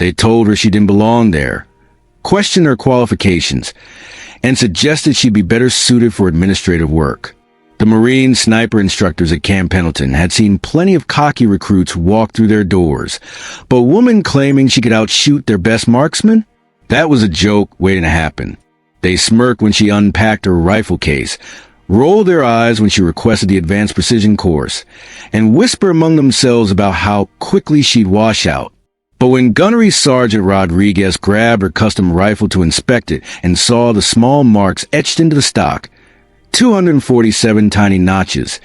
They told her she didn't belong there, questioned her qualifications, and suggested she'd be better suited for administrative work. The Marine sniper instructors at Camp Pendleton had seen plenty of cocky recruits walk through their doors, but a woman claiming she could outshoot their best marksman? That was a joke waiting to happen. They smirked when she unpacked her rifle case, rolled their eyes when she requested the advanced precision course, and whispered among themselves about how quickly she'd wash out. But when Gunnery Sergeant Rodriguez grabbed her custom rifle to inspect it and saw the small marks etched into the stock, 247 tiny notches,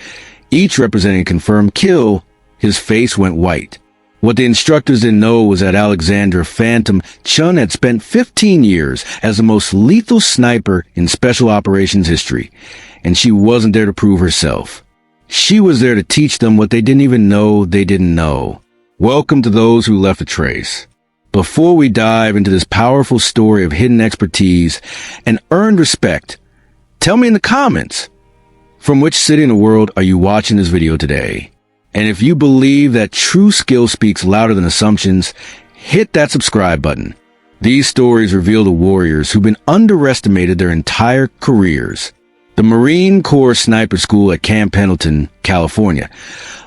each representing a confirmed kill, his face went white. What the instructors didn't know was that Alexandra "Phantom" Chen had spent 15 years as the most lethal sniper in special operations history, and she wasn't there to prove herself. She was there to teach them what they didn't even know they didn't know. Welcome to those who left a trace. Before we dive into this powerful story of hidden expertise and earned respect, tell me in the comments, from which city in the world are you watching this video today? And if you believe that true skill speaks louder than assumptions, hit that subscribe button. These stories reveal the warriors who've been underestimated their entire careers. The Marine Corps Sniper School at Camp Pendleton, California,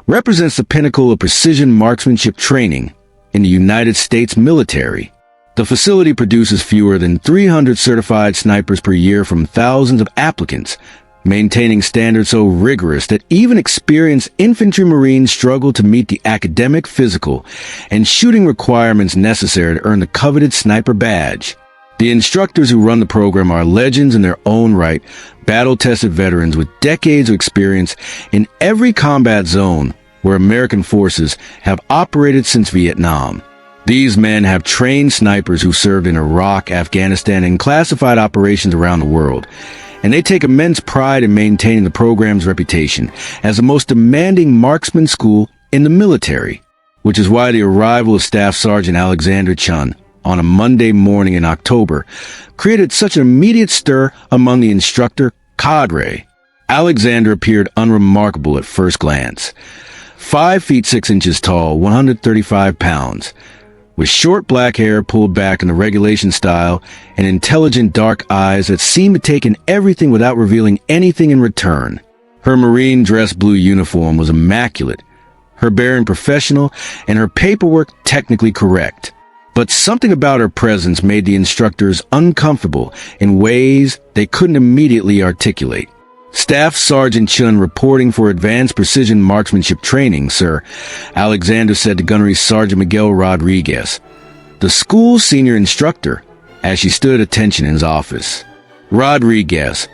represents the pinnacle of precision marksmanship training in the United States military. The facility produces fewer than 300 certified snipers per year from thousands of applicants, maintaining standards so rigorous that even experienced infantry Marines struggle to meet the academic, physical, and shooting requirements necessary to earn the coveted sniper badge. The instructors who run the program are legends in their own right, battle-tested veterans with decades of experience in every combat zone where American forces have operated since Vietnam. These men have trained snipers who served in Iraq, Afghanistan, and classified operations around the world, and they take immense pride in maintaining the program's reputation as the most demanding marksman school in the military, which is why the arrival of Staff Sergeant Alexandra Chen on a Monday morning in October created such an immediate stir among the instructor cadre. Alexandra appeared unremarkable at first glance. 5 feet 6 inches tall, 135 pounds, with short black hair pulled back in the regulation style and intelligent dark eyes that seemed to take in everything without revealing anything in return. Her Marine dress blue uniform was immaculate, her bearing professional, and her paperwork technically correct. But something about her presence made the instructors uncomfortable in ways they couldn't immediately articulate. Staff Sergeant Chen reporting for advanced precision marksmanship training, sir, Alexander said to Gunnery Sergeant Miguel Rodriguez, the school's senior instructor, as she stood at attention in his office. Rodriguez,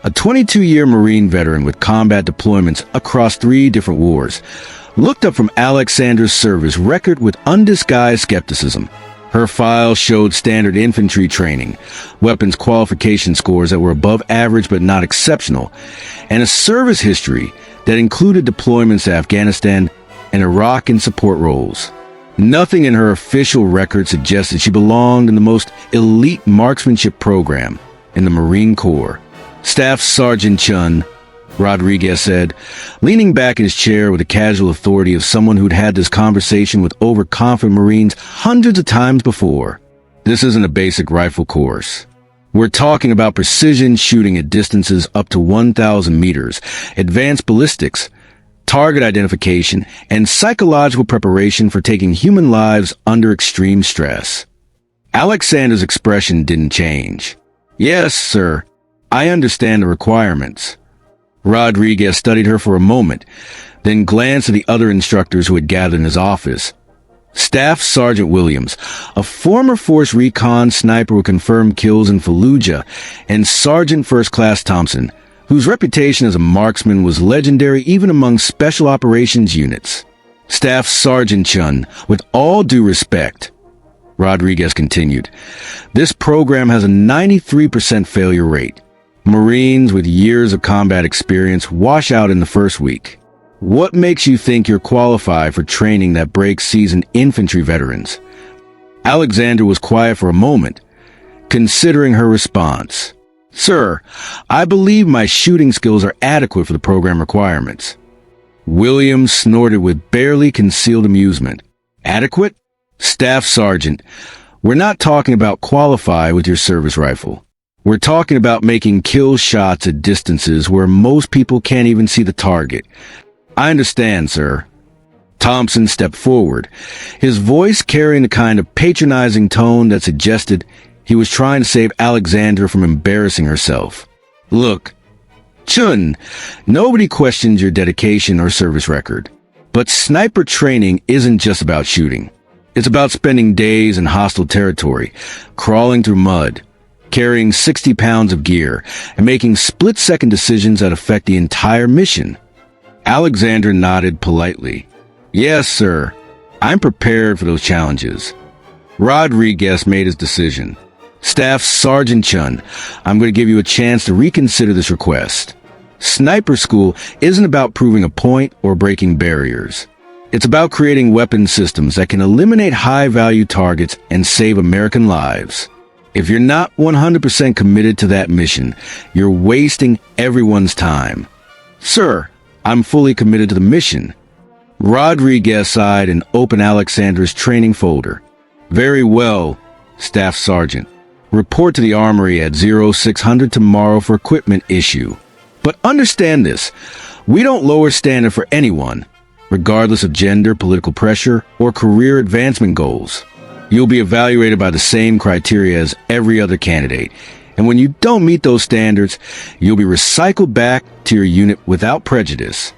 a 22-year Marine veteran with combat deployments across 3 different wars, looked up from Alexandra's service record with undisguised skepticism. Her file showed standard infantry training, weapons qualification scores that were above average but not exceptional, and a service history that included deployments to Afghanistan and Iraq in support roles. Nothing in her official record suggested she belonged in the most elite marksmanship program in the Marine Corps. Staff Sergeant Chen, Rodriguez said, leaning back in his chair with the casual authority of someone who'd had this conversation with overconfident Marines hundreds of times before. This isn't a basic rifle course. We're talking about precision shooting at distances up to 1,000 meters, advanced ballistics, target identification, and psychological preparation for taking human lives under extreme stress. Alexander's expression didn't change. Yes, sir, I understand the requirements. Rodriguez studied her for a moment, then glanced at the other instructors who had gathered in his office. Staff Sergeant Williams, a former Force Recon sniper with confirmed kills in Fallujah, and Sergeant First Class Thompson, whose reputation as a marksman was legendary even among special operations units. Staff Sergeant Chen, with all due respect, Rodriguez continued, this program has a 93% failure rate. Marines with years of combat experience wash out in the first week. What makes you think you're qualified for training that breaks seasoned infantry veterans? Alexander was quiet for a moment, considering her response. Sir, I believe my shooting skills are adequate for the program requirements. Williams snorted with barely concealed amusement. Adequate? Staff Sergeant, we're not talking about qualify with your service rifle. We're talking about making kill shots at distances where most people can't even see the target. I understand, sir. Thompson stepped forward, his voice carrying the kind of patronizing tone that suggested he was trying to save Alexandra from embarrassing herself. Look, Chun, nobody questions your dedication or service record. But sniper training isn't just about shooting. It's about spending days in hostile territory, crawling through mud, carrying 60 pounds of gear, and making split-second decisions that affect the entire mission. Alexandra nodded politely. Yes, sir. I'm prepared for those challenges. Rodriguez made his decision. Staff Sergeant Chen, I'm going to give you a chance to reconsider this request. Sniper school isn't about proving a point or breaking barriers. It's about creating weapon systems that can eliminate high-value targets and save American lives. If you're not 100% committed to that mission, you're wasting everyone's time. Sir, I'm fully committed to the mission. Rodriguez sighed and opened Alexandra's training folder. Very well, Staff Sergeant. Report to the Armory at 0600 tomorrow for equipment issue. But understand this, we don't lower standard for anyone, regardless of gender, political pressure, or career advancement goals. You'll be evaluated by the same criteria as every other candidate, and when you don't meet those standards, you'll be recycled back to your unit without prejudice.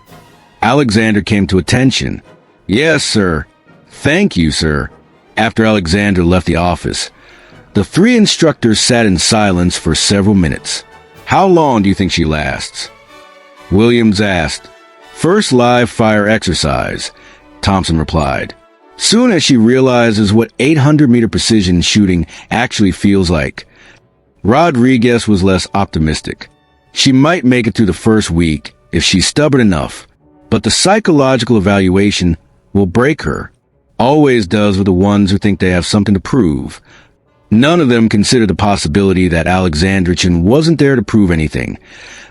Alexander came to attention. Yes, sir. Thank you, sir. After Alexander left the office, the three instructors sat in silence for several minutes. How long do you think she lasts? Williams asked. First live fire exercise, Thompson replied. Soon as she realizes what 800-meter precision shooting actually feels like. Rodriguez was less optimistic. She might make it through the first week if she's stubborn enough, but the psychological evaluation will break her. Always does with the ones who think they have something to prove. None of them considered the possibility that Alexandra Chen wasn't there to prove anything,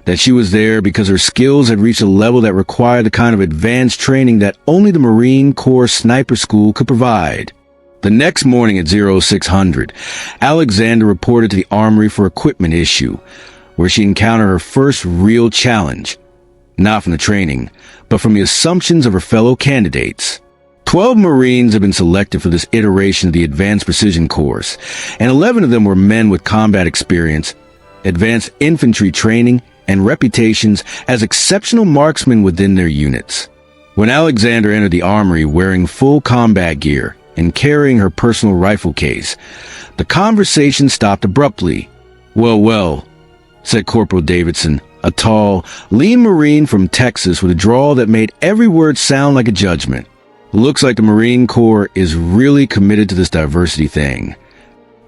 that she was there because her skills had reached a level that required the kind of advanced training that only the Marine Corps Sniper School could provide. The next morning at 0600, Alexandra reported to the Armory for equipment issue, where she encountered her first real challenge, not from the training, but from the assumptions of her fellow candidates. 12 Marines have been selected for this iteration of the Advanced Precision course, and 11 of them were men with combat experience, advanced infantry training, and reputations as exceptional marksmen within their units. When Alexander entered the Armory wearing full combat gear and carrying her personal rifle case, the conversation stopped abruptly. Well, said Corporal Davidson, a tall, lean Marine from Texas with a drawl that made every word sound like a judgment. Looks like the Marine Corps is really committed to this diversity thing.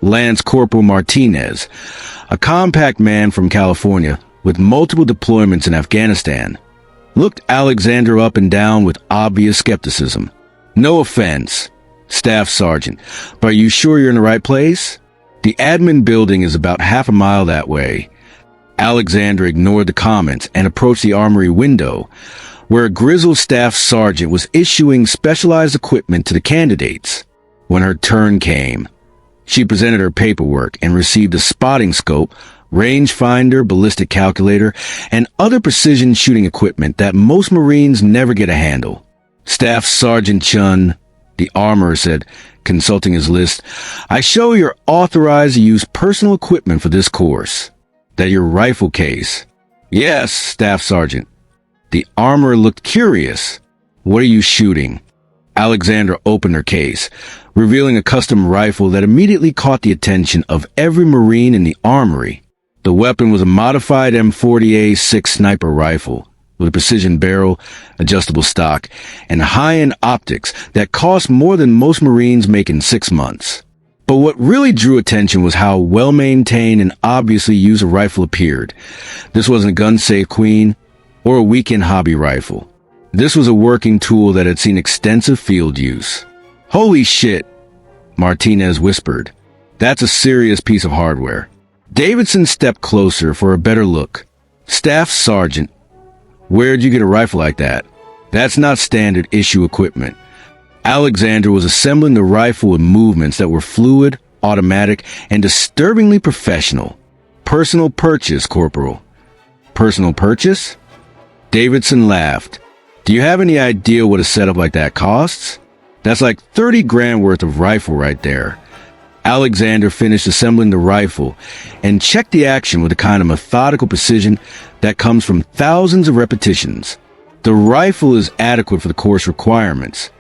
Lance Corporal Martinez, a compact man from California with multiple deployments in Afghanistan, looked Alexander up and down with obvious skepticism. No offense, Staff Sergeant, but are you sure you're in the right place? The admin building is about half a mile that way. Alexander ignored the comments and approached the Armory window, where a grizzled staff sergeant was issuing specialized equipment to the candidates. When her turn came, she presented her paperwork and received a spotting scope, rangefinder, ballistic calculator, and other precision shooting equipment that most Marines never get a handle. Staff Sergeant Chen, the armorer said, consulting his list, I show you're authorized to use personal equipment for this course. That your rifle case. Yes, Staff Sergeant. The armorer looked curious. What are you shooting? Alexandra opened her case, revealing a custom rifle that immediately caught the attention of every Marine in the Armory. The weapon was a modified M40A6 sniper rifle, with a precision barrel, adjustable stock, and high-end optics that cost more than most Marines make in 6 months. But what really drew attention was how well-maintained and obviously used a rifle appeared. This wasn't a gun-safe queen or a weekend hobby rifle. This was a working tool that had seen extensive field use. Holy shit, Martinez whispered. That's a serious piece of hardware. Davidson stepped closer for a better look. Staff Sergeant, where'd you get a rifle like that? That's not standard issue equipment. Alexandra was assembling the rifle with movements that were fluid, automatic, and disturbingly professional. Personal purchase, Corporal. Personal purchase? Davidson laughed. Do you have any idea what a setup like that costs? That's like 30 grand worth of rifle right there. Alexander finished assembling the rifle and checked the action with the kind of methodical precision that comes from thousands of repetitions. The rifle is adequate for the course requirements.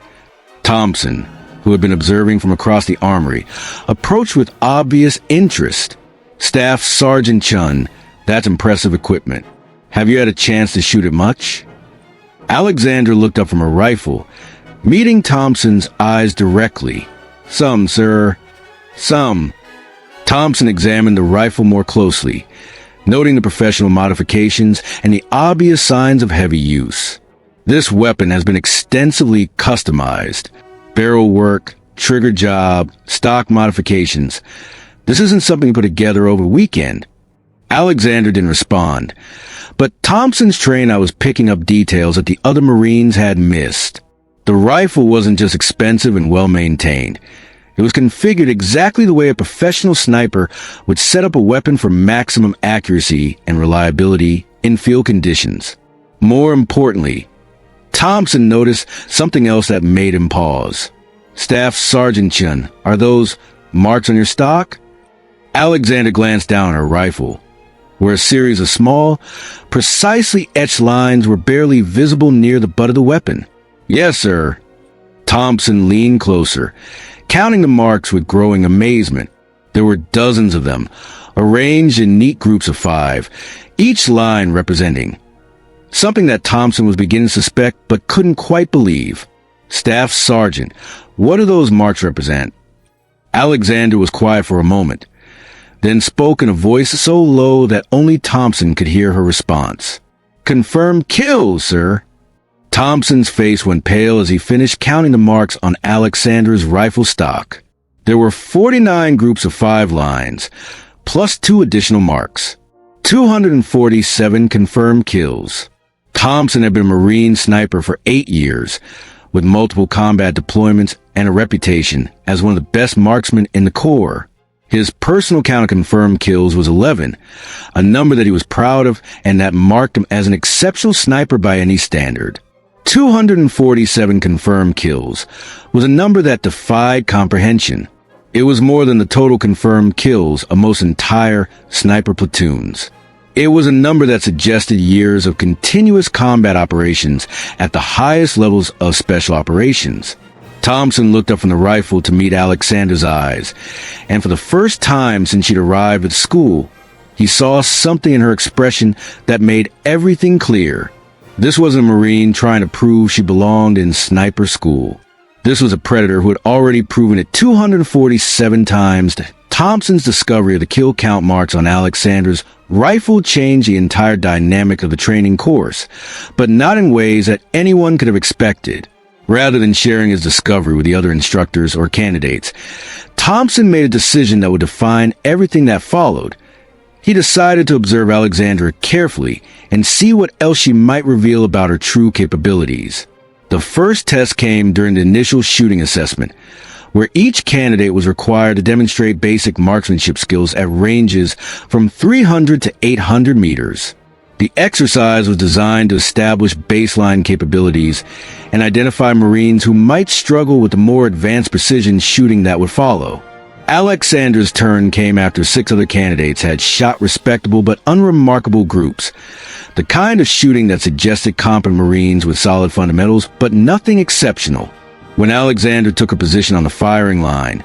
Thompson, who had been observing from across the armory, approached with obvious interest. Staff Sergeant Chen, that's impressive equipment. Have you had a chance to shoot it much? Alexander looked up from her rifle, meeting Thompson's eyes directly. Some, sir. Some. Thompson examined the rifle more closely, noting the professional modifications and the obvious signs of heavy use. This weapon has been extensively customized. Barrel work, trigger job, stock modifications. This isn't something put together over a weekend. Alexander didn't respond, but Thompson's trained was picking up details that the other Marines had missed. The rifle wasn't just expensive and well-maintained. It was configured exactly the way a professional sniper would set up a weapon for maximum accuracy and reliability in field conditions. More importantly, Thompson noticed something else that made him pause. Staff Sergeant Chen, are those marks on your stock? Alexander glanced down at her rifle, where a series of small, precisely etched lines were barely visible near the butt of the weapon. Yes, sir. Thompson leaned closer, counting the marks with growing amazement. There were dozens of them, arranged in neat groups of 5, each line representing something that Thompson was beginning to suspect but couldn't quite believe. Staff Sergeant, what do those marks represent? Alexander was quiet for a moment, then spoke in a voice so low that only Thompson could hear her response. Confirmed kills, sir. Thompson's face went pale as he finished counting the marks on Alexandra's rifle stock. There were 49 groups of 5 lines, plus 2 additional marks. 247 confirmed kills. Thompson had been a Marine sniper for 8 years, with multiple combat deployments and a reputation as one of the best marksmen in the Corps. His personal count of confirmed kills was 11, a number that he was proud of and that marked him as an exceptional sniper by any standard. 247 confirmed kills was a number that defied comprehension. It was more than the total confirmed kills of most entire sniper platoons. It was a number that suggested years of continuous combat operations at the highest levels of special operations. Thompson looked up from the rifle to meet Alexander's eyes, and for the first time since she'd arrived at school, he saw something in her expression that made everything clear. This wasn't a Marine trying to prove she belonged in sniper school. This was a predator who had already proven it 247 times. Thompson's discovery of the kill count marks on Alexander's rifle changed the entire dynamic of the training course, but not in ways that anyone could have expected. Rather than sharing his discovery with the other instructors or candidates, Thompson made a decision that would define everything that followed. He decided to observe Alexandra carefully and see what else she might reveal about her true capabilities. The first test came during the initial shooting assessment, where each candidate was required to demonstrate basic marksmanship skills at ranges from 300 to 800 meters. The exercise was designed to establish baseline capabilities and identify Marines who might struggle with the more advanced precision shooting that would follow. Alexander's turn came after 6 other candidates had shot respectable but unremarkable groups, the kind of shooting that suggested competent Marines with solid fundamentals, but nothing exceptional. When Alexander took her position on the firing line,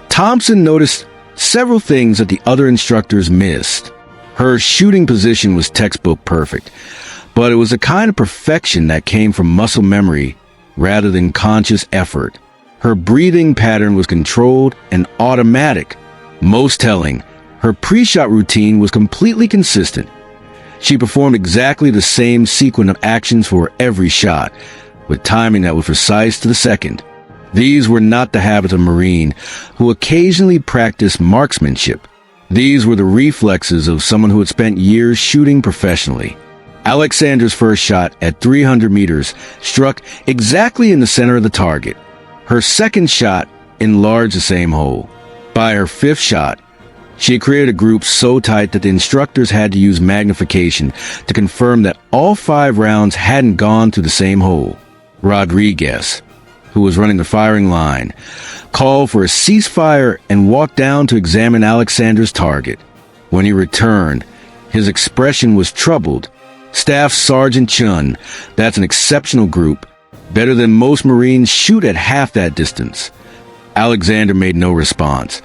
Thompson noticed several things that the other instructors missed. Her shooting position was textbook perfect, but it was a kind of perfection that came from muscle memory rather than conscious effort. Her breathing pattern was controlled and automatic. Most telling, her pre-shot routine was completely consistent. She performed exactly the same sequence of actions for every shot, with timing that was precise to the second. These were not the habits of a Marine who occasionally practiced marksmanship. These were the reflexes of someone who had spent years shooting professionally. Alexander's first shot at 300 meters struck exactly in the center of the target. Her second shot enlarged the same hole. By her fifth shot, she had created a group so tight that the instructors had to use magnification to confirm that all 5 rounds hadn't gone through the same hole. Rodriguez, who was running the firing line, called for a ceasefire and walked down to examine Alexandra's target. When he returned, his expression was troubled. Staff Sergeant Chen, that's an exceptional group, better than most Marines, shoot at half that distance. Alexandra made no response,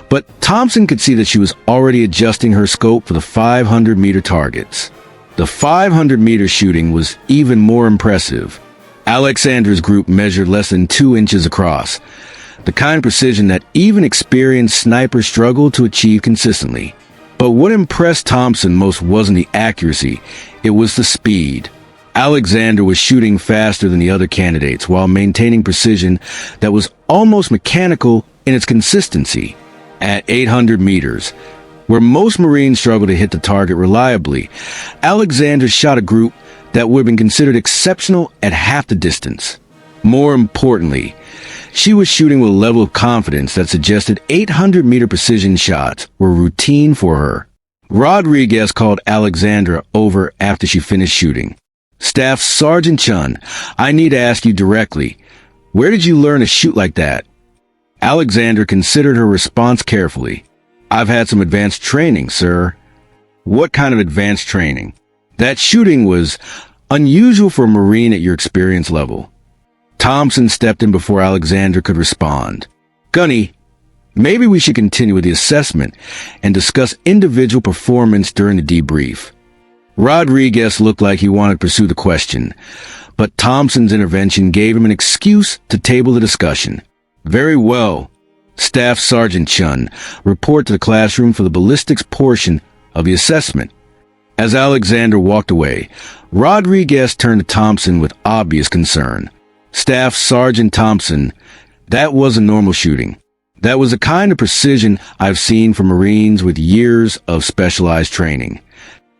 but Thompson could see that she was already adjusting her scope for the 500-meter targets. The 500-meter shooting was even more impressive. Alexandra's group measured less than 2 inches across, the kind of precision that even experienced snipers struggled to achieve consistently. But what impressed Thompson most wasn't the accuracy, it was the speed. Alexandra was shooting faster than the other candidates while maintaining precision that was almost mechanical in its consistency. At 800 meters, where most Marines struggle to hit the target reliably, Alexandra shot a group that would have been considered exceptional at half the distance. More importantly, she was shooting with a level of confidence that suggested 800-meter precision shots were routine for her. Rodriguez called Alexandra over after she finished shooting. Staff Sergeant Chen, I need to ask you directly, where did you learn to shoot like that? Alexandra considered her response carefully. I've had some advanced training, sir. What kind of advanced training? That shooting was unusual for a Marine at your experience level. Thompson stepped in before Alexandra could respond. Gunny, maybe we should continue with the assessment and discuss individual performance during the debrief. Rodriguez looked like he wanted to pursue the question, but Thompson's intervention gave him an excuse to table the discussion. Very well. Staff Sergeant Chen, report to the classroom for the ballistics portion of the assessment. As Alexandra walked away, Rodriguez turned to Thompson with obvious concern. Staff Sergeant Thompson, that wasn't normal shooting. That was the kind of precision I've seen from Marines with years of specialized training.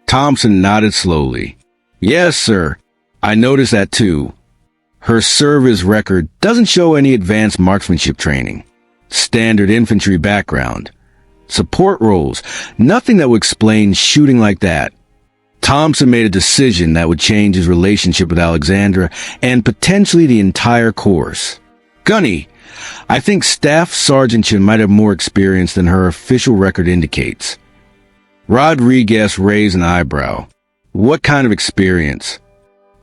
Thompson nodded slowly. Yes, sir. I noticed that too. Her service record doesn't show any advanced marksmanship training. Standard infantry background. Support roles. Nothing that would explain shooting like that. Thompson made a decision that would change his relationship with Alexandra and potentially the entire course. Gunny, I think Staff Sergeant Chen might have more experience than her official record indicates. Rodriguez raised an eyebrow. What kind of experience?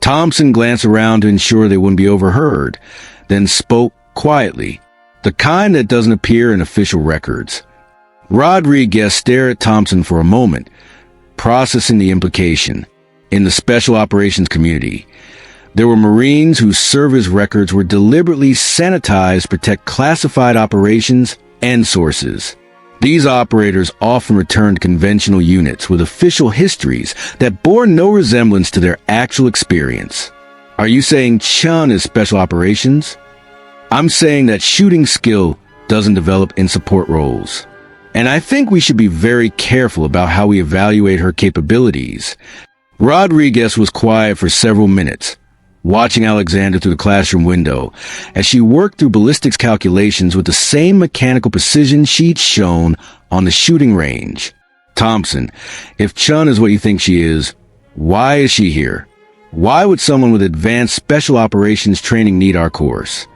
Thompson glanced around to ensure they wouldn't be overheard, then spoke quietly. The kind that doesn't appear in official records. Rodriguez stared at Thompson for a moment, processing the implication. In the special operations community, there were Marines whose service records were deliberately sanitized to protect classified operations and sources. These operators often returned to conventional units with official histories that bore no resemblance to their actual experience. Are you saying Chen is special operations? I'm saying that shooting skill doesn't develop in support roles. And I think we should be very careful about how we evaluate her capabilities. Rodriguez was quiet for several minutes, watching Alexandra through the classroom window as she worked through ballistics calculations with the same mechanical precision she'd shown on the shooting range. Thompson, if Chen is what you think she is, why is she here? Why would someone with advanced special operations training need our course?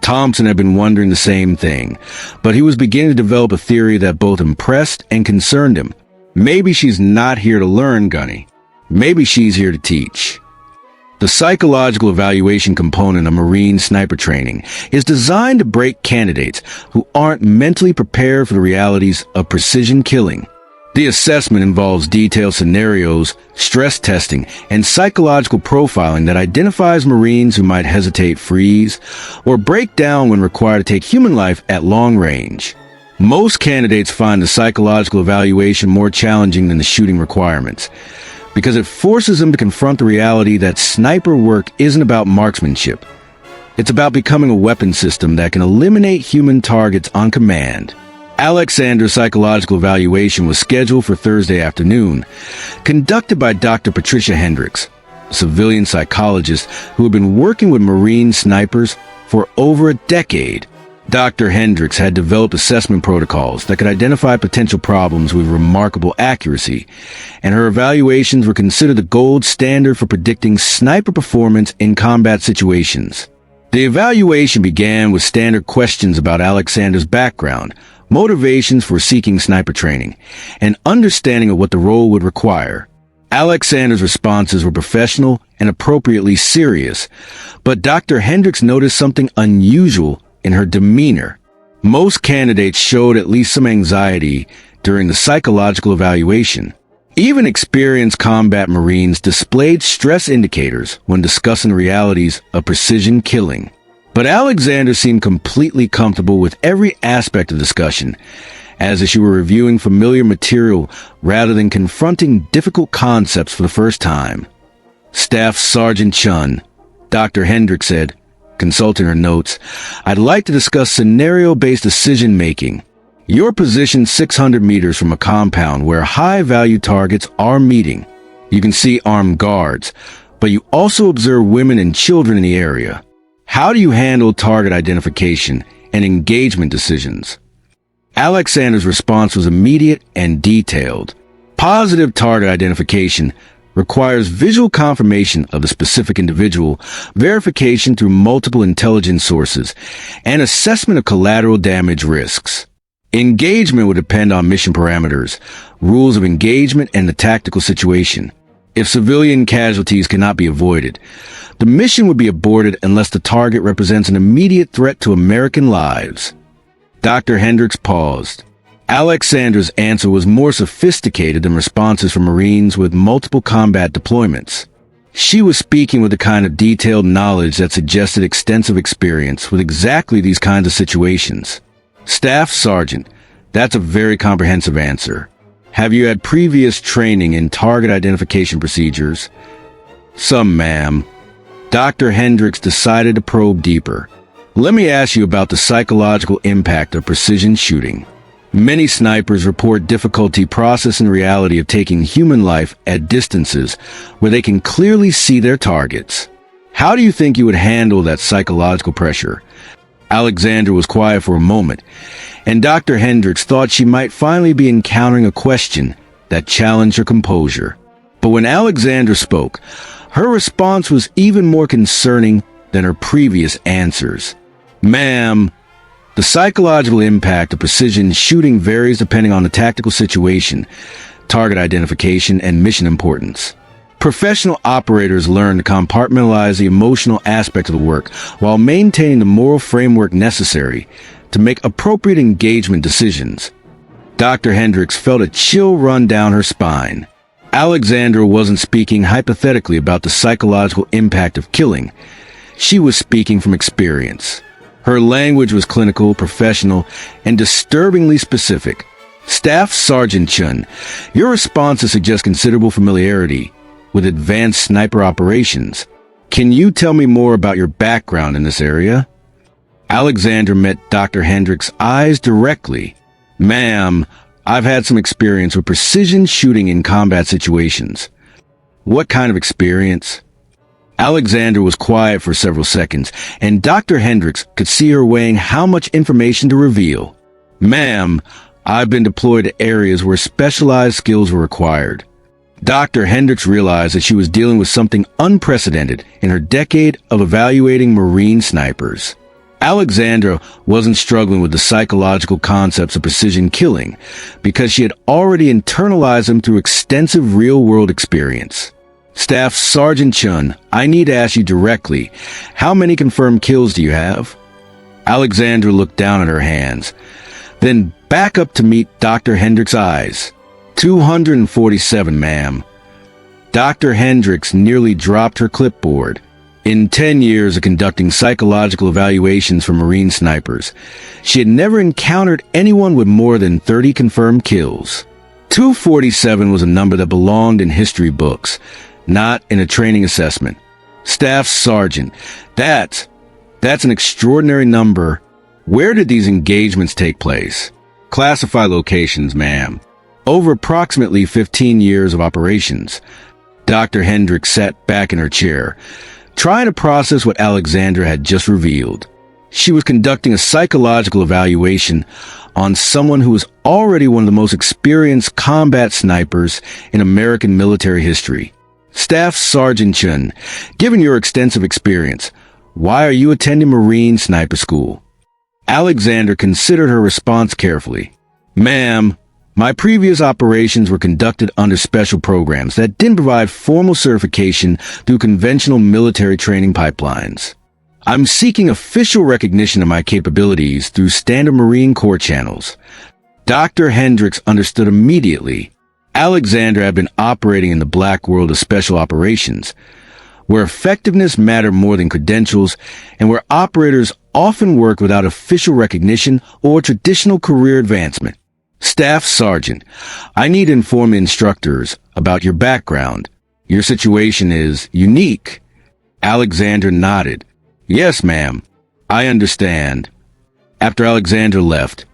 Thompson had been wondering the same thing, but he was beginning to develop a theory that both impressed and concerned him. Maybe she's not here to learn, Gunny. Maybe she's here to teach. The psychological evaluation component of Marine sniper training is designed to break candidates who aren't mentally prepared for the realities of precision killing. The assessment involves detailed scenarios, stress testing, and psychological profiling that identifies Marines who might hesitate, freeze, or break down when required to take human life at long range. Most candidates find the psychological evaluation more challenging than the shooting requirements, because it forces them to confront the reality that sniper work isn't about marksmanship. It's about becoming a weapon system that can eliminate human targets on command. Alexandra's psychological evaluation was scheduled for Thursday afternoon, conducted by Dr. Patricia Hendricks, a civilian psychologist who had been working with Marine snipers For over a decade, Dr. Hendricks had developed assessment protocols that could identify potential problems with remarkable accuracy, and her evaluations were considered the gold standard for predicting sniper performance in combat situations. The evaluation began with standard questions about Alexandra's background, motivations for seeking sniper training, and understanding of what the role would require. Alexandra's responses were professional and appropriately serious, but Dr. Hendricks noticed something unusual in her demeanor. Most candidates showed at least some anxiety during the psychological evaluation. Even experienced combat Marines displayed stress indicators when discussing the realities of precision killing. But Alexandra seemed completely comfortable with every aspect of the discussion, as if she were reviewing familiar material rather than confronting difficult concepts for the first time. Staff Sergeant Chen, Dr. Hendricks said, consulting her notes, "I'd like to discuss scenario-based decision-making. You're positioned 600 meters from a compound where high-value targets are meeting. You can see armed guards, but you also observe women and children in the area. How do you handle target identification and engagement decisions?" Alexandra's response was immediate and detailed. Positive target identification requires visual confirmation of the specific individual, verification through multiple intelligence sources, and assessment of collateral damage risks. Engagement would depend on mission parameters, rules of engagement, and the tactical situation. If civilian casualties cannot be avoided, the mission would be aborted unless the target represents an immediate threat to American lives. Dr. Hendricks paused. Alexandra's answer was more sophisticated than responses from Marines with multiple combat deployments. She was speaking with the kind of detailed knowledge that suggested extensive experience with exactly these kinds of situations. Staff Sergeant, that's a very comprehensive answer. Have you had previous training in target identification procedures? Some, ma'am. Dr. Hendricks decided to probe deeper. Let me ask you about the psychological impact of precision shooting. Many snipers report difficulty processing the reality of taking human life at distances where they can clearly see their targets. How do you think you would handle that psychological pressure? Alexandra was quiet for a moment, and Dr. Hendricks thought she might finally be encountering a question that challenged her composure. But when Alexandra spoke, her response was even more concerning than her previous answers. "Ma'am, the psychological impact of precision shooting varies depending on the tactical situation, target identification, and mission importance. Professional operators learn to compartmentalize the emotional aspect of the work while maintaining the moral framework necessary to make appropriate engagement decisions." Dr. Hendricks felt a chill run down her spine. Alexandra wasn't speaking hypothetically about the psychological impact of killing. She was speaking from experience. Her language was clinical, professional, and disturbingly specific. Staff Sergeant Chen, your responses suggest considerable familiarity with advanced sniper operations. Can you tell me more about your background in this area? Alexandra met Dr. Hendricks' eyes directly. "Ma'am, I've had some experience with precision shooting in combat situations." "What kind of experience?" Alexandra was quiet for several seconds, and Dr. Hendricks could see her weighing how much information to reveal. "Ma'am, I've been deployed to areas where specialized skills were required." Dr. Hendricks realized that she was dealing with something unprecedented in her decade of evaluating Marine snipers. Alexandra wasn't struggling with the psychological concepts of precision killing because she had already internalized them through extensive real-world experience. Staff Sergeant Chen, I need to ask you directly, how many confirmed kills do you have? Alexandra looked down at her hands, then back up to meet Dr. Hendricks' eyes. 247, ma'am. Dr. Hendricks nearly dropped her clipboard. In 10 years of conducting psychological evaluations for Marine snipers, she had never encountered anyone with more than 30 confirmed kills. 247 was a number that belonged in history books, not in a training assessment. Staff Sergeant, that's an extraordinary number. Where did these engagements take place? Classify locations, ma'am. Over approximately 15 years of operations. Dr. Hendricks sat back in her chair, trying to process what Alexandra had just revealed. She was conducting a psychological evaluation on someone who was already one of the most experienced combat snipers in American military history. Staff Sergeant Chen, given your extensive experience, why are you attending Marine Sniper School? Alexandra considered her response carefully. Ma'am, my previous operations were conducted under special programs that didn't provide formal certification through conventional military training pipelines. I'm seeking official recognition of my capabilities through standard Marine Corps channels. Dr. Hendricks understood immediately. Alexandra had been operating in the black world of special operations, where effectiveness mattered more than credentials and where operators often work without official recognition or traditional career advancement. Staff Sergeant, I need to inform instructors about your background. Your situation is unique. Alexandra nodded. Yes, ma'am. I understand. After Alexandra left,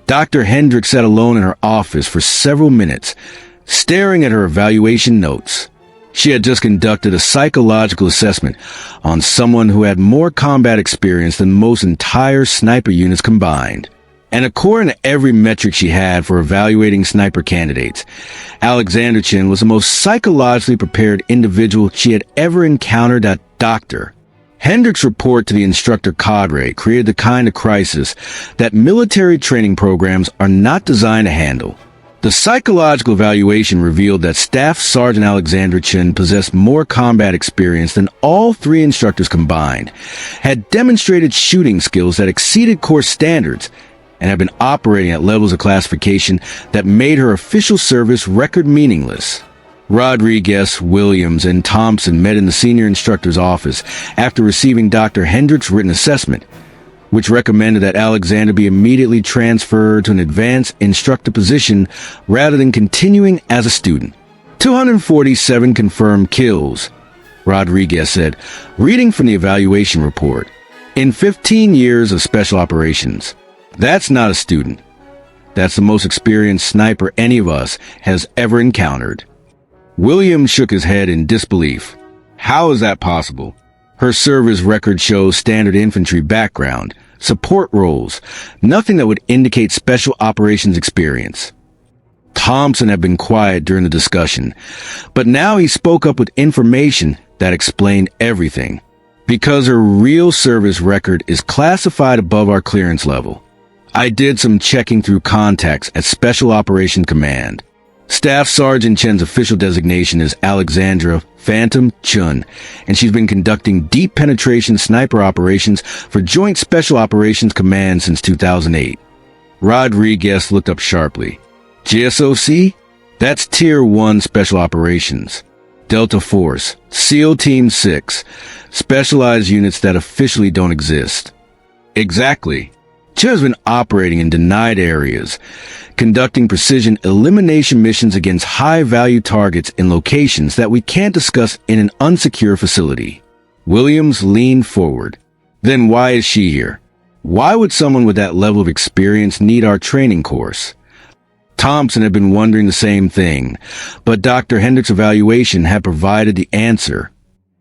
Dr. Hendricks sat alone in her office for several minutes, staring at her evaluation notes. She had just conducted a psychological assessment on someone who had more combat experience than most entire sniper units combined. And according to every metric she had for evaluating sniper candidates, Alexandra Chen was the most psychologically prepared individual she had ever encountered. Dr. Hendricks' report to the instructor cadre created the kind of crisis that military training programs are not designed to handle. The psychological evaluation revealed that Staff Sergeant Alexandra Chen possessed more combat experience than all three instructors combined, had demonstrated shooting skills that exceeded course standards, and had been operating at levels of classification that made her official service record meaningless. Rodriguez, Williams, and Thompson met in the senior instructor's office after receiving Dr. Hendricks' written assessment, which recommended that Alexandra be immediately transferred to an advanced instructor position rather than continuing as a student. 247 confirmed kills, Rodriguez said, reading from the evaluation report. In 15 years of special operations. That's not a student. That's the most experienced sniper any of us has ever encountered. William shook his head in disbelief. How is that possible? Her service record shows standard infantry background, support roles, nothing that would indicate special operations experience. Thompson had been quiet during the discussion, but now he spoke up with information that explained everything. Because her real service record is classified above our clearance level. I did some checking through contacts at Special Operations Command. Staff Sergeant Chen's official designation is Alexandra Phantom Chen, and she's been conducting deep penetration sniper operations for Joint Special Operations Command since 2008. Rodriguez looked up sharply. JSOC? That's Tier 1 Special Operations. Delta Force, SEAL Team 6, specialized units that officially don't exist. Exactly. Chen has been operating in denied areas, conducting precision elimination missions against high-value targets in locations that we can't discuss in an unsecure facility. Williams leaned forward. Then why is she here? Why would someone with that level of experience need our training course? Thompson had been wondering the same thing, but Dr. Hendricks' evaluation had provided the answer.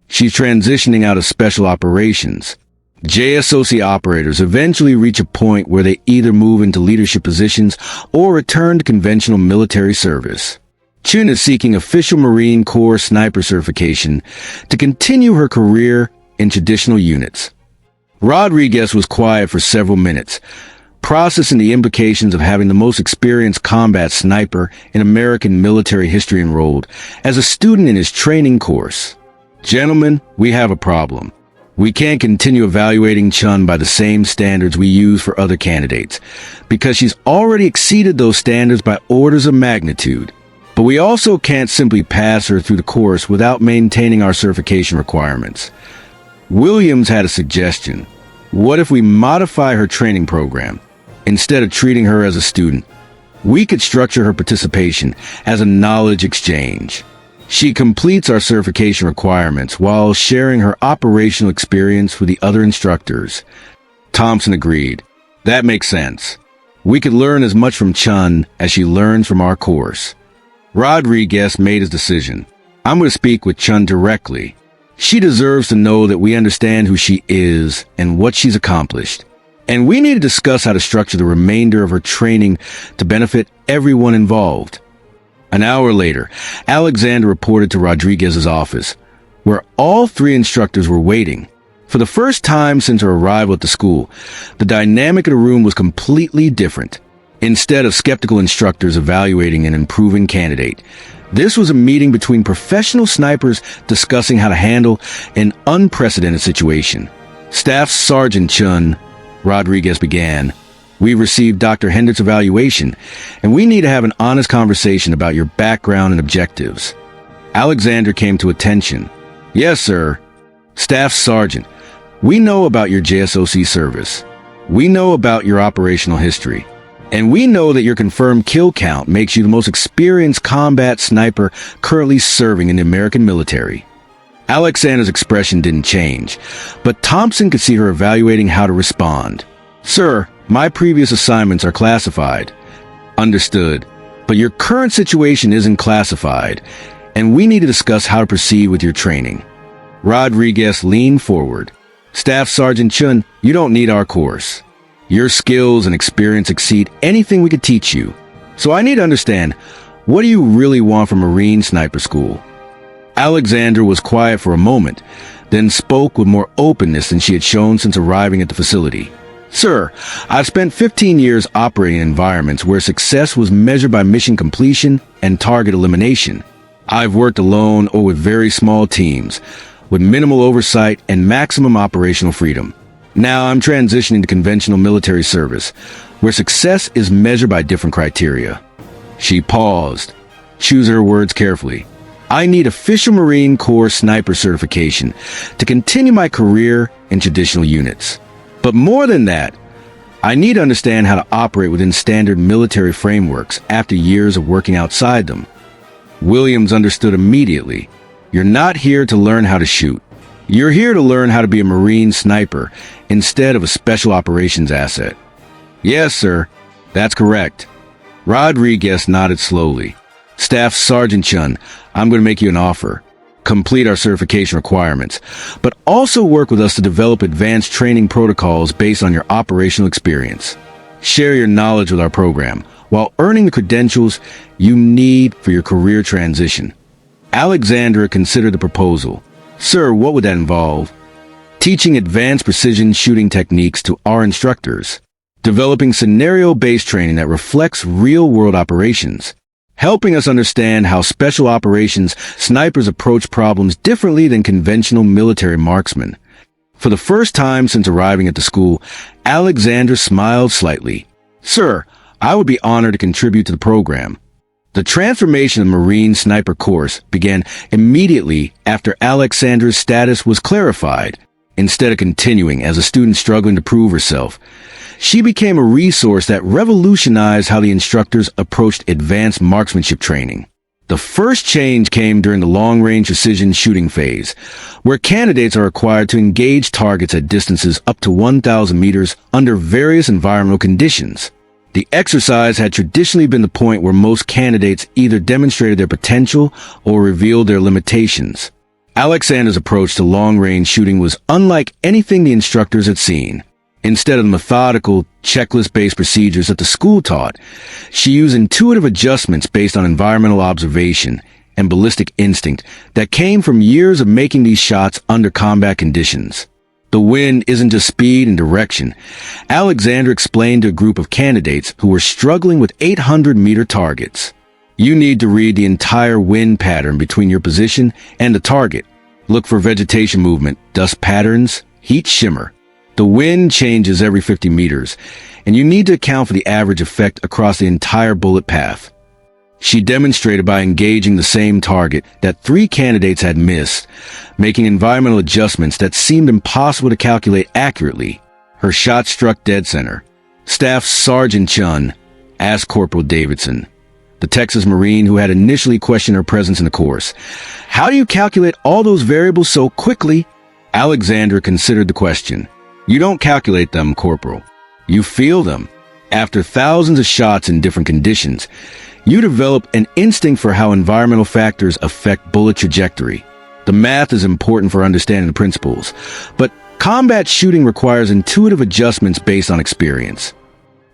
She's transitioning out of special operations. JSOC operators eventually reach a point where they either move into leadership positions or return to conventional military service. Chen is seeking official Marine Corps sniper certification to continue her career in traditional units. Rodriguez was quiet for several minutes, processing the implications of having the most experienced combat sniper in American military history enrolled as a student in his training course. Gentlemen, we have a problem. We can't continue evaluating Chen by the same standards we use for other candidates, because she's already exceeded those standards by orders of magnitude. But we also can't simply pass her through the course without maintaining our certification requirements. Williams had a suggestion. What if we modify her training program? Instead of treating her as a student, we could structure her participation as a knowledge exchange. She completes our certification requirements while sharing her operational experience with the other instructors. Thompson agreed. That makes sense. We could learn as much from Chen as she learns from our course. Rodriguez made his decision. I'm going to speak with Chen directly. She deserves to know that we understand who she is and what she's accomplished. And we need to discuss how to structure the remainder of her training to benefit everyone involved. An hour later, Alexandra reported to Rodriguez's office, where all three instructors were waiting. For the first time since her arrival at the school, the dynamic of the room was completely different. Instead of skeptical instructors evaluating an improving candidate, this was a meeting between professional snipers discussing how to handle an unprecedented situation. Staff Sergeant Chen, Rodriguez began, "We received Dr. Hendrick's evaluation, and we need to have an honest conversation about your background and objectives." Alexander came to attention. "Yes, sir." Staff Sergeant, "We know about your JSOC service. We know about your operational history. And we know that your confirmed kill count makes you the most experienced combat sniper currently serving in the American military." Alexander's expression didn't change, but Thompson could see her evaluating how to respond. "Sir, my previous assignments are classified." "Understood. But your current situation isn't classified, and we need to discuss how to proceed with your training." Rodriguez leaned forward. "Staff Sergeant Chen, you don't need our course. Your skills and experience exceed anything we could teach you. So I need to understand, what do you really want from Marine Sniper School?" Alexandra was quiet for a moment, then spoke with more openness than she had shown since arriving at the facility. "Sir, I've spent 15 years operating in environments where success was measured by mission completion and target elimination. I've worked alone or with very small teams, with minimal oversight and maximum operational freedom. Now I'm transitioning to conventional military service, where success is measured by different criteria." She paused. Choose her words carefully. "I need official Marine Corps sniper certification to continue my career in traditional units. But more than that, I need to understand how to operate within standard military frameworks after years of working outside them." Williams understood immediately. "You're not here to learn how to shoot. You're here to learn how to be a Marine sniper instead of a special operations asset." "Yes, sir. That's correct." Rodriguez nodded slowly. "Staff Sergeant Chen, I'm going to make you an offer. Complete our certification requirements, but also work with us to develop advanced training protocols based on your operational experience. Share your knowledge with our program while earning the credentials you need for your career transition." Alexandra considered the proposal. "Sir, what would that involve?" "Teaching advanced precision shooting techniques to our instructors, developing scenario-based training that reflects real-world operations, helping us understand how special operations snipers approach problems differently than conventional military marksmen." For the first time since arriving at the school, Alexandra smiled slightly. "Sir, I would be honored to contribute to the program." The transformation of the Marine Sniper course began immediately after Alexandra's status was clarified. Instead of continuing as a student struggling to prove herself, she became a resource that revolutionized how the instructors approached advanced marksmanship training. The first change came during the long-range precision shooting phase, where candidates are required to engage targets at distances up to 1,000 meters under various environmental conditions. The exercise had traditionally been the point where most candidates either demonstrated their potential or revealed their limitations. Alexander's approach to long-range shooting was unlike anything the instructors had seen. Instead of the methodical, checklist-based procedures that the school taught, she used intuitive adjustments based on environmental observation and ballistic instinct that came from years of making these shots under combat conditions. The wind isn't just speed and direction. Alexandra explained to a group of candidates who were struggling with 800-meter targets. "You need to read the entire wind pattern between your position and the target. Look for vegetation movement, dust patterns, heat shimmer. The wind changes every 50 meters, and you need to account for the average effect across the entire bullet path." She demonstrated by engaging the same target that 3 candidates had missed, making environmental adjustments that seemed impossible to calculate accurately. Her shot struck dead center. "Staff Sergeant Chen," asked Corporal Davidson, the Texas Marine who had initially questioned her presence in the course, "how do you calculate all those variables so quickly?" Alexandra considered the question. "You don't calculate them, Corporal. You feel them. After thousands of shots in different conditions, you develop an instinct for how environmental factors affect bullet trajectory. The math is important for understanding the principles, but combat shooting requires intuitive adjustments based on experience.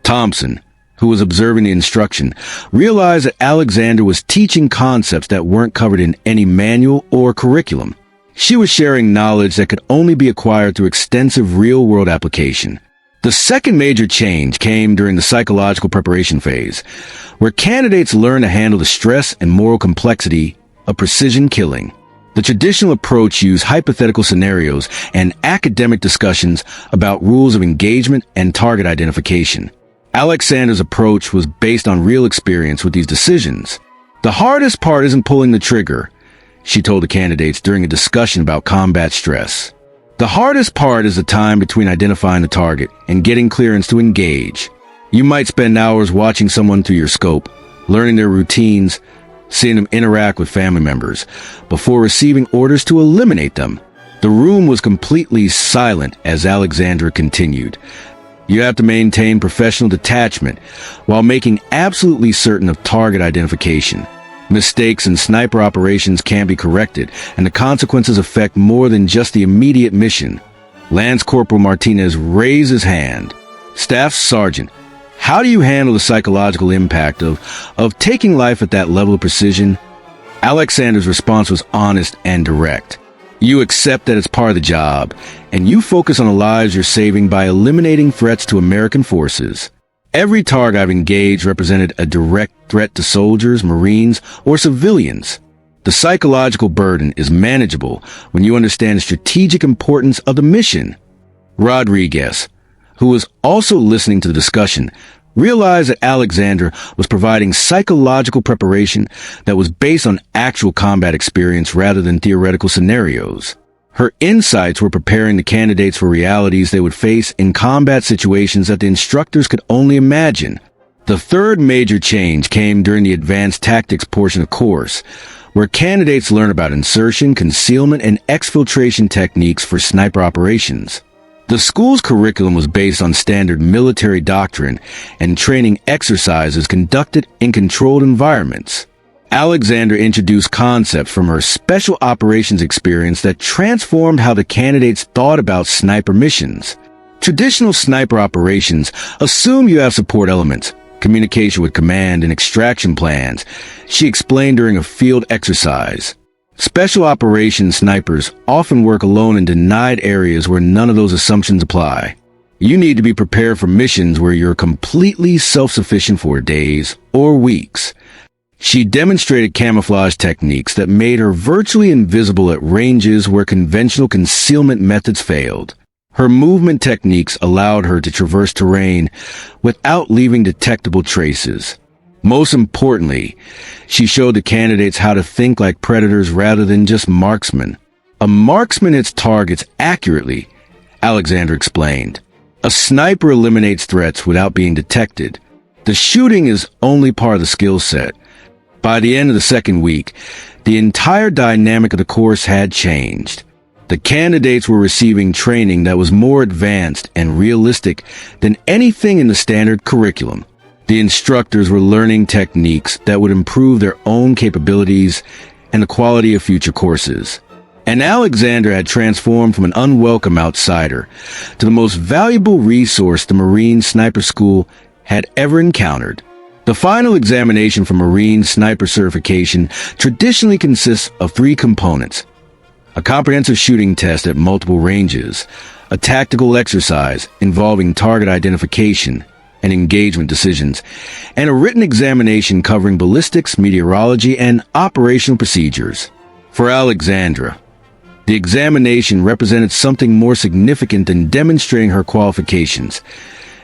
Thompson, who was observing the instruction, realized that Alexandra was teaching concepts that weren't covered in any manual or curriculum. She was sharing knowledge that could only be acquired through extensive real-world application. The second major change came during the psychological preparation phase, where candidates learn to handle the stress and moral complexity of precision killing. The traditional approach used hypothetical scenarios and academic discussions about rules of engagement and target identification. Alexandra's approach was based on real experience with these decisions. The hardest part isn't pulling the trigger, she told the candidates during a discussion about combat stress. The hardest part is the time between identifying the target and getting clearance to engage. You might spend hours watching someone through your scope, learning their routines, seeing them interact with family members, before receiving orders to eliminate them. The room was completely silent as Alexandra continued. You have to maintain professional detachment while making absolutely certain of target identification. Mistakes in sniper operations can be corrected, and the consequences affect more than just the immediate mission. Lance Corporal Martinez raised his hand. Staff Sergeant, how do you handle the psychological impact of taking life at that level of precision? Alexandra's response was honest and direct. You accept that it's part of the job, and you focus on the lives you're saving by eliminating threats to American forces. Every target I've engaged represented a direct threat to soldiers, Marines, or civilians. The psychological burden is manageable when you understand the strategic importance of the mission. Rodriguez, who was also listening to the discussion, realized that Alexandra was providing psychological preparation that was based on actual combat experience rather than theoretical scenarios. Her insights were preparing the candidates for realities they would face in combat situations that the instructors could only imagine. The third major change came during the advanced tactics portion of the course, where candidates learn about insertion, concealment, and exfiltration techniques for sniper operations. The school's curriculum was based on standard military doctrine and training exercises conducted in controlled environments. Alexandra introduced concepts from her special operations experience that transformed how the candidates thought about sniper missions. Traditional sniper operations assume you have support elements, communication with command, and extraction plans, she explained during a field exercise. Special operations snipers often work alone in denied areas where none of those assumptions apply. You need to be prepared for missions where you're completely self-sufficient for days or weeks. She demonstrated camouflage techniques that made her virtually invisible at ranges where conventional concealment methods failed. Her movement techniques allowed her to traverse terrain without leaving detectable traces. Most importantly, she showed the candidates how to think like predators rather than just marksmen. A marksman hits targets accurately, Alexandra explained. A sniper eliminates threats without being detected. The shooting is only part of the skill set. By the end of the second week, the entire dynamic of the course had changed. The candidates were receiving training that was more advanced and realistic than anything in the standard curriculum. The instructors were learning techniques that would improve their own capabilities and the quality of future courses. And Alexandra had transformed from an unwelcome outsider to the most valuable resource the Marine Sniper School had ever encountered. The final examination for Marine Sniper certification traditionally consists of 3 components: a comprehensive shooting test at multiple ranges, a tactical exercise involving target identification and engagement decisions, and a written examination covering ballistics, meteorology, and operational procedures. For Alexandra, the examination represented something more significant than demonstrating her qualifications.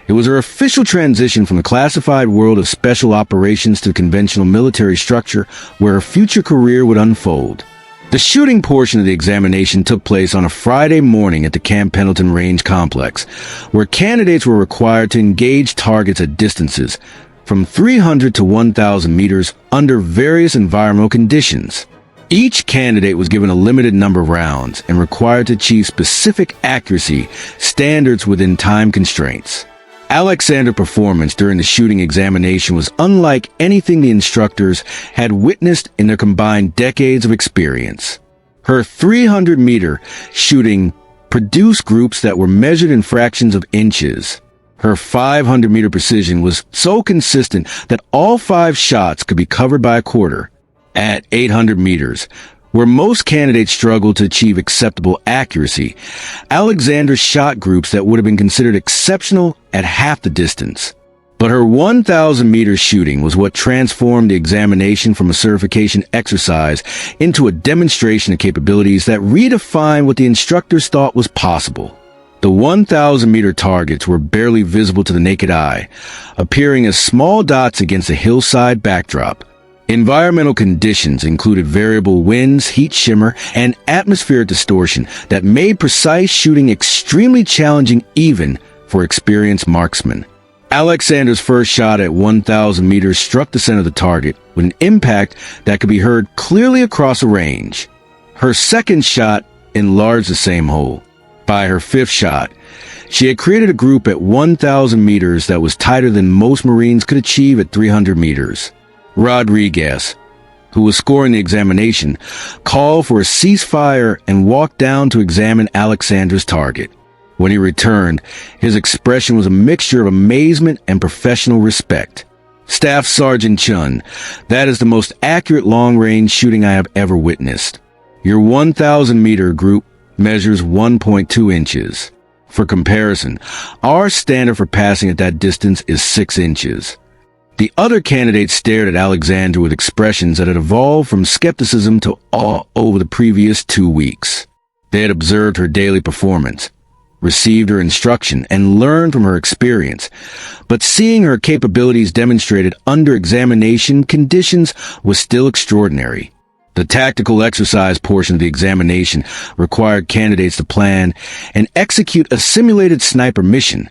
It was her official transition from the classified world of special operations to the conventional military structure where her future career would unfold. The shooting portion of the examination took place on a Friday morning at the Camp Pendleton Range Complex, where candidates were required to engage targets at distances from 300 to 1,000 meters under various environmental conditions. Each candidate was given a limited number of rounds and required to achieve specific accuracy standards within time constraints. Alexandra's performance during the shooting examination was unlike anything the instructors had witnessed in their combined decades of experience. Her 300-meter shooting produced groups that were measured in fractions of inches. Her 500-meter precision was so consistent that all 5 shots could be covered by a quarter. At 800 meters, where most candidates struggled to achieve acceptable accuracy, Alexandra shot groups that would have been considered exceptional at half the distance. But her 1,000-meter shooting was what transformed the examination from a certification exercise into a demonstration of capabilities that redefined what the instructors thought was possible. The 1,000-meter targets were barely visible to the naked eye, appearing as small dots against a hillside backdrop. Environmental conditions included variable winds, heat shimmer, and atmospheric distortion that made precise shooting extremely challenging even for experienced marksmen. Alexandra's first shot at 1,000 meters struck the center of the target with an impact that could be heard clearly across a range. Her second shot enlarged the same hole. By her 5th shot, she had created a group at 1,000 meters that was tighter than most Marines could achieve at 300 meters. Rodriguez, who was scoring the examination, called for a ceasefire and walked down to examine Alexandra's target. When he returned, his expression was a mixture of amazement and professional respect. Staff Sergeant Chen, that is the most accurate long-range shooting I have ever witnessed. Your 1,000-meter group measures 1.2 inches. For comparison, our standard for passing at that distance is 6 inches. The other candidates stared at Alexandra with expressions that had evolved from skepticism to awe over the previous 2 weeks. They had observed her daily performance, received her instruction, and learned from her experience. But seeing her capabilities demonstrated under examination conditions was still extraordinary. The tactical exercise portion of the examination required candidates to plan and execute a simulated sniper mission,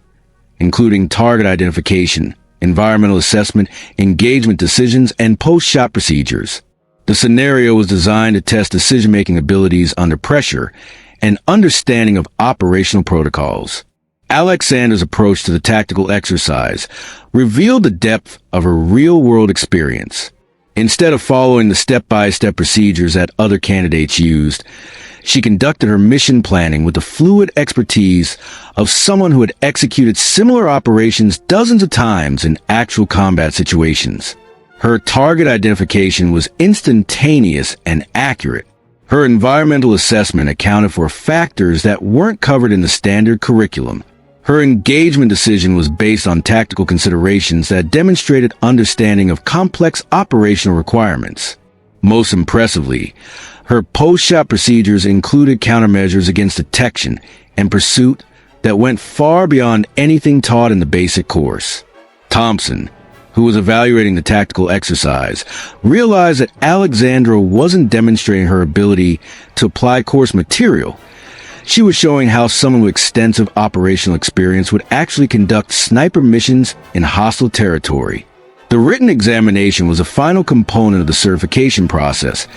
including target identification, environmental assessment, engagement decisions, and post-shot procedures. The scenario was designed to test decision-making abilities under pressure and understanding of operational protocols. Alexandra's approach to the tactical exercise revealed the depth of her real-world experience. Instead of following the step-by-step procedures that other candidates used, she conducted her mission planning with the fluid expertise of someone who had executed similar operations dozens of times in actual combat situations. Her target identification was instantaneous and accurate. Her environmental assessment accounted for factors that weren't covered in the standard curriculum. Her engagement decision was based on tactical considerations that demonstrated understanding of complex operational requirements. Most impressively, her post-shot procedures included countermeasures against detection and pursuit that went far beyond anything taught in the basic course. Thompson, who was evaluating the tactical exercise, realized that Alexandra wasn't demonstrating her ability to apply course material. She was showing how someone with extensive operational experience would actually conduct sniper missions in hostile territory. The written examination was a final component of the certification process,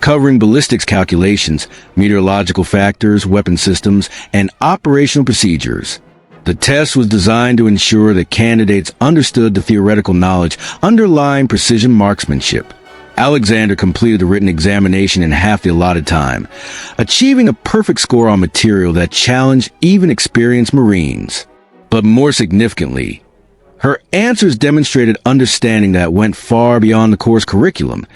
covering ballistics calculations, meteorological factors, weapon systems, and operational procedures. The test was designed to ensure that candidates understood the theoretical knowledge underlying precision marksmanship. Alexandra completed the written examination in half the allotted time, achieving a perfect score on material that challenged even experienced Marines. But more significantly, her answers demonstrated understanding that went far beyond the course curriculum,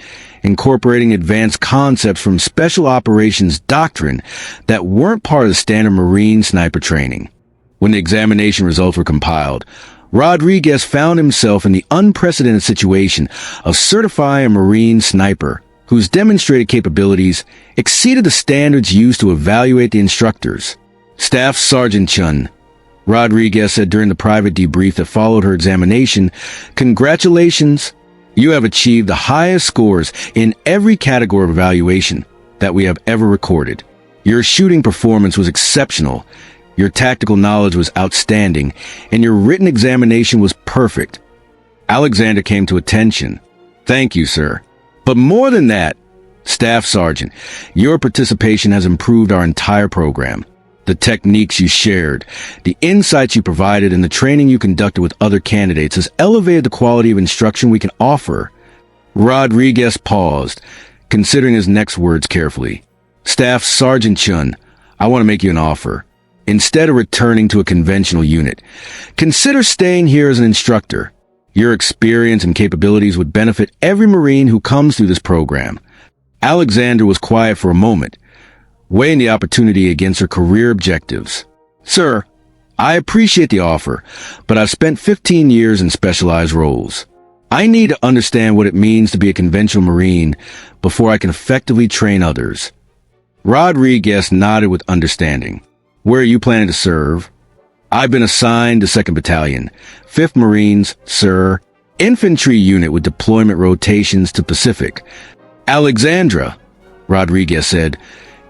incorporating advanced concepts from special operations doctrine that weren't part of the standard Marine sniper training. When the examination results were compiled, Rodriguez found himself in the unprecedented situation of certifying a Marine sniper whose demonstrated capabilities exceeded the standards used to evaluate the instructors. Staff Sergeant Chen, Rodriguez said during the private debrief that followed her examination, "Congratulations, you have achieved the highest scores in every category of evaluation that we have ever recorded. Your shooting performance was exceptional. Your tactical knowledge was outstanding, and your written examination was perfect." Alexandra came to attention. "Thank you, sir. But more than that, Staff Sergeant, your participation has improved our entire program. The techniques you shared, the insights you provided, and the training you conducted with other candidates has elevated the quality of instruction we can offer." Rodriguez paused, considering his next words carefully. Staff Sergeant Chen, I want to make you an offer. Instead of returning to a conventional unit, consider staying here as an instructor. Your experience and capabilities would benefit every Marine who comes through this program. Alexandra was quiet for a moment, weighing the opportunity against her career objectives. Sir, I appreciate the offer, but I've spent 15 years in specialized roles. I need to understand what it means to be a conventional Marine before I can effectively train others. Rodriguez nodded with understanding. Where are you planning to serve? I've been assigned to 2nd Battalion, 5th Marines, sir. Infantry unit with deployment rotations to Pacific. Alexandra, Rodriguez said,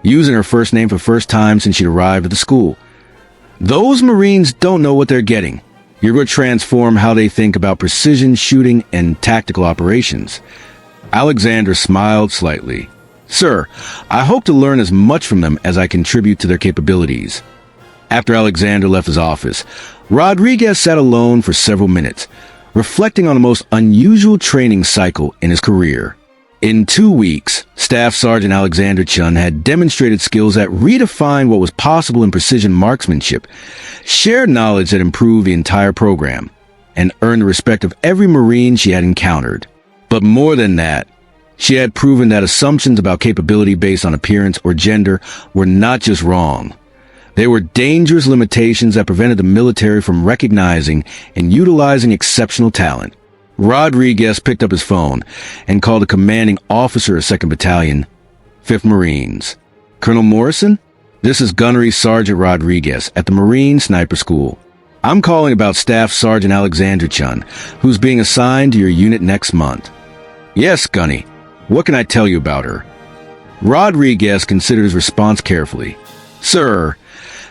using her first name for the first time since she arrived at the school. Those Marines don't know what they're getting. You're going to transform how they think about precision shooting and tactical operations. Alexandra smiled slightly. Sir, I hope to learn as much from them as I contribute to their capabilities. After Alexander left his office, Rodriguez sat alone for several minutes, reflecting on the most unusual training cycle in his career. In 2 weeks, Staff Sergeant Alexandra Chen had demonstrated skills that redefined what was possible in precision marksmanship, shared knowledge that improved the entire program, and earned the respect of every Marine she had encountered. But more than that, she had proven that assumptions about capability based on appearance or gender were not just wrong. They were dangerous limitations that prevented the military from recognizing and utilizing exceptional talent. Rodriguez picked up his phone and called the commanding officer of 2nd Battalion, 5th Marines. Colonel Morrison, this is Gunnery Sergeant Rodriguez at the Marine Sniper School. I'm calling about Staff Sergeant Alexandra Chen, who's being assigned to your unit next month. Yes, Gunny. What can I tell you about her? Rodriguez considered his response carefully. Sir,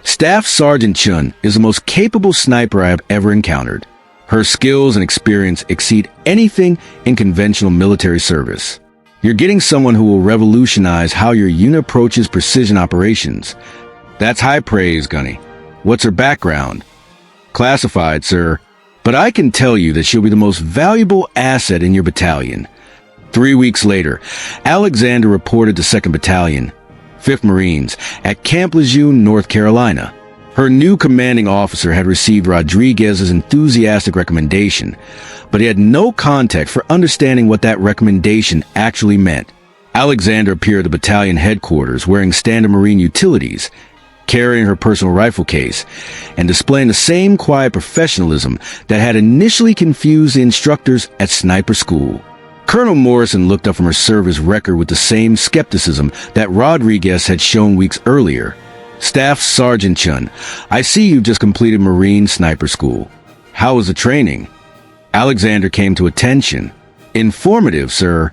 Staff Sergeant Chen is the most capable sniper I have ever encountered. Her skills and experience exceed anything in conventional military service. You're getting someone who will revolutionize how your unit approaches precision operations. That's high praise, Gunny. What's her background? Classified, sir. But I can tell you that she'll be the most valuable asset in your battalion. 3 weeks later, Alexander reported to 2nd Battalion, 5th Marines, at Camp Lejeune, North Carolina. Her new commanding officer had received Rodriguez's enthusiastic recommendation, but he had no context for understanding what that recommendation actually meant. Alexander appeared at the battalion headquarters wearing standard Marine utilities, carrying her personal rifle case, and displaying the same quiet professionalism that had initially confused the instructors at sniper school. Colonel Morrison looked up from her service record with the same skepticism that Rodriguez had shown weeks earlier. Staff Sergeant Chen, I see you've just completed Marine Sniper School. How was the training? Alexander came to attention. Informative, sir.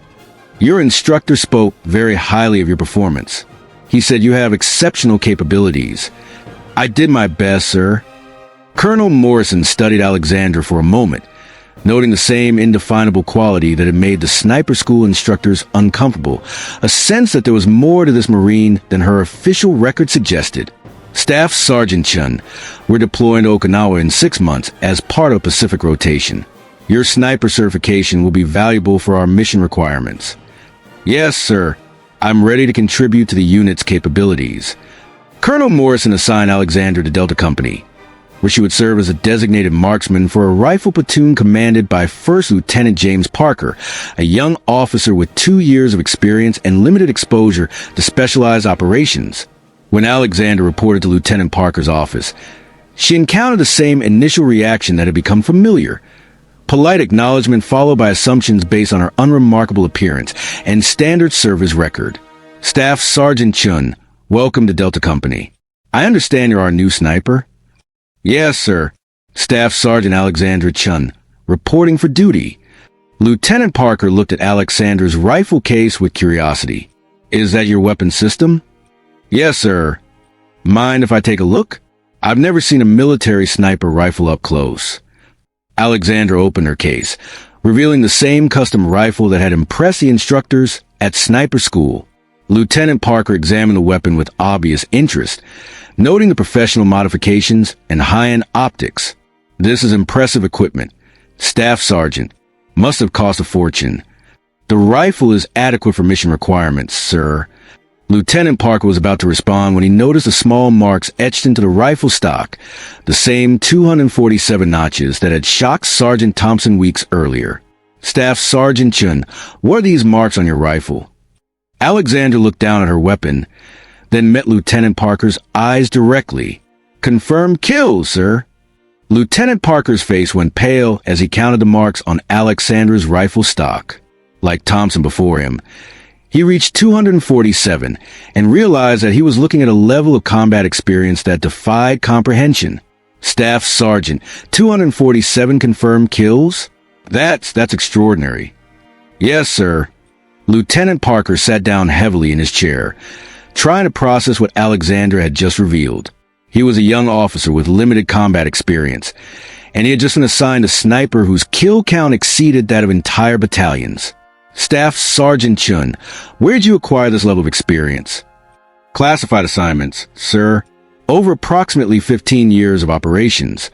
Your instructor spoke very highly of your performance. He said you have exceptional capabilities. I did my best, sir. Colonel Morrison studied Alexander for a moment, noting the same indefinable quality that had made the sniper school instructors uncomfortable, a sense that there was more to this Marine than her official record suggested. Staff Sergeant Chen, we're deploying to Okinawa in 6 months as part of Pacific rotation. Your sniper certification will be valuable for our mission requirements. Yes, sir. I'm ready to contribute to the unit's capabilities. Colonel Morrison assigned Alexander to Delta Company, where she would serve as a designated marksman for a rifle platoon commanded by First Lieutenant James Parker, a young officer with 2 years of experience and limited exposure to specialized operations. When Alexander reported to Lieutenant Parker's office, she encountered the same initial reaction that had become familiar. Polite acknowledgement followed by assumptions based on her unremarkable appearance and standard service record. Staff Sergeant Chen, welcome to Delta Company. I understand you're our new sniper? Yes, sir. Staff Sergeant Alexandra Chen, reporting for duty. Lieutenant Parker looked at Alexandra's rifle case with curiosity. Is that your weapon system? Yes, sir. Mind if I take a look? I've never seen a military sniper rifle up close. Alexandra opened her case, revealing the same custom rifle that had impressed the instructors at sniper school. Lieutenant Parker examined the weapon with obvious interest, noting the professional modifications and high-end optics. This is impressive equipment. Staff Sergeant. Must have cost a fortune. The rifle is adequate for mission requirements, sir. Lieutenant Parker was about to respond when he noticed the small marks etched into the rifle stock, the same 247 notches that had shocked Sergeant Thompson weeks earlier. Staff Sergeant Chen, what are these marks on your rifle? Alexandra looked down at her weapon, then met Lieutenant Parker's eyes directly. Confirmed kill, sir. Lieutenant Parker's face went pale as he counted the marks on Alexandra's rifle stock. Like Thompson before him, he reached 247 and realized that he was looking at a level of combat experience that defied comprehension. Staff Sergeant, 247 confirmed kills? That's extraordinary. Yes, sir. Lieutenant Parker sat down heavily in his chair, trying to process what Alexandra had just revealed. He was a young officer with limited combat experience, and he had just been assigned a sniper whose kill count exceeded that of entire battalions. Staff Sergeant Chen, where'd you acquire this level of experience? Classified assignments, sir. Over approximately 15 years of operations.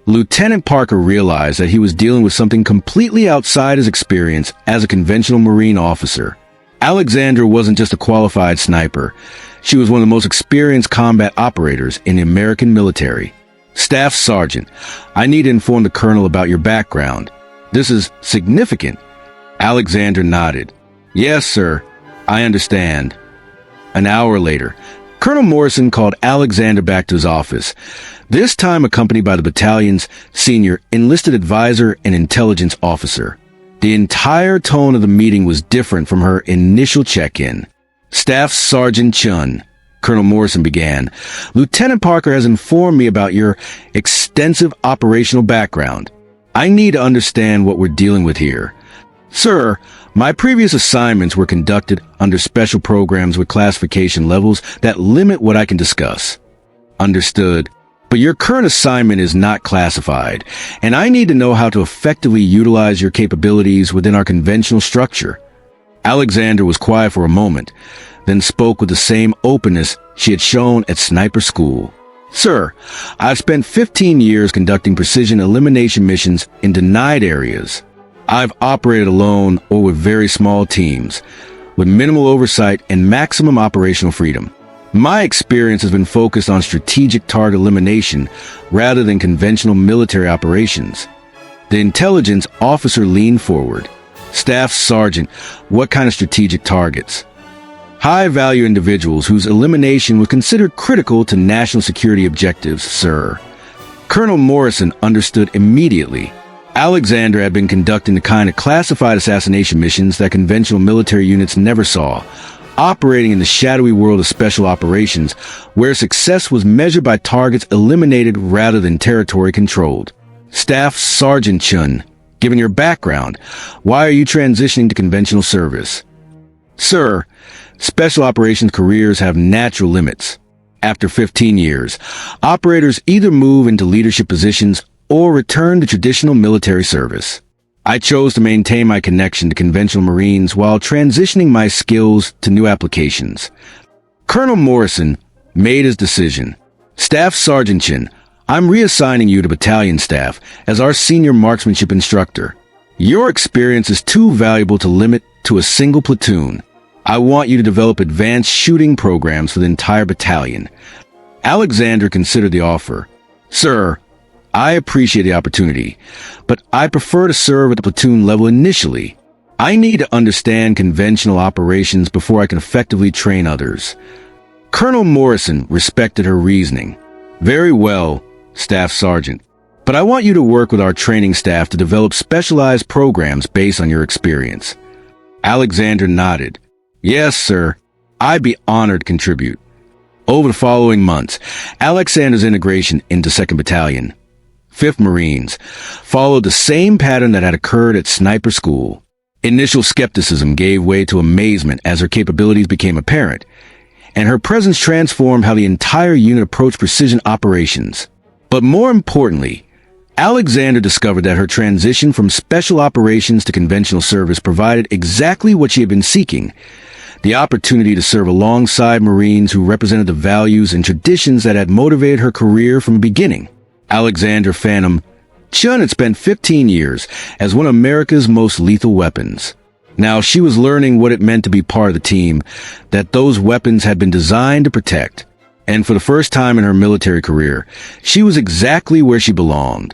Lieutenant Parker realized that he was dealing with something completely outside his experience as a conventional Marine officer. Alexandra wasn't just a qualified sniper. She was one of the most experienced combat operators in the American military. Staff Sergeant, I need to inform the Colonel about your background. This is significant. Alexandra nodded. Yes, sir. I understand. An hour later, Colonel Morrison called Alexandra back to his office, this time accompanied by the battalion's senior enlisted advisor and intelligence officer. The entire tone of the meeting was different from her initial check-in. Staff Sergeant Chen, Colonel Morrison began, Lieutenant Parker has informed me about your extensive operational background. I need to understand what we're dealing with here. Sir, my previous assignments were conducted under special programs with classification levels that limit what I can discuss. Understood. But your current assignment is not classified, and I need to know how to effectively utilize your capabilities within our conventional structure. Alexandra was quiet for a moment, then spoke with the same openness she had shown at sniper school. Sir, I've spent 15 years conducting precision elimination missions in denied areas. I've operated alone or with very small teams, with minimal oversight and maximum operational freedom. My experience has been focused on strategic target elimination rather than conventional military operations. The intelligence officer leaned forward. Staff Sergeant, what kind of strategic targets? High-value individuals whose elimination was considered critical to national security objectives, sir. Colonel Morrison understood immediately. Alexandra had been conducting the kind of classified assassination missions that conventional military units never saw, operating in the shadowy world of special operations, where success was measured by targets eliminated rather than territory controlled. Staff Sergeant Chen, given your background, why are you transitioning to conventional service? Sir, special operations careers have natural limits. After 15 years, operators either move into leadership positions or return to traditional military service. I chose to maintain my connection to conventional Marines while transitioning my skills to new applications. Colonel Morrison made his decision. Staff Sergeant Chen, I'm reassigning you to battalion staff as our senior marksmanship instructor. Your experience is too valuable to limit to a single platoon. I want you to develop advanced shooting programs for the entire battalion. Alexandra considered the offer. Sir, I appreciate the opportunity, but I prefer to serve at the platoon level initially. I need to understand conventional operations before I can effectively train others. Colonel Morrison respected her reasoning. Very well, Staff Sergeant, but I want you to work with our training staff to develop specialized programs based on your experience. Alexandra nodded. Yes, sir. I'd be honored to contribute. Over the following months, Alexandra's integration into 2nd Battalion, 5th Marines, followed the same pattern that had occurred at sniper school. Initial skepticism gave way to amazement as her capabilities became apparent, and her presence transformed how the entire unit approached precision operations. But more importantly, Alexandra discovered that her transition from special operations to conventional service provided exactly what she had been seeking: the opportunity to serve alongside Marines who represented the values and traditions that had motivated her career from the beginning. Alexandra Phantom Chen had spent 15 years as one of America's most lethal weapons. Now, she was learning what it meant to be part of the team, that those weapons had been designed to protect. And for the first time in her military career, she was exactly where she belonged.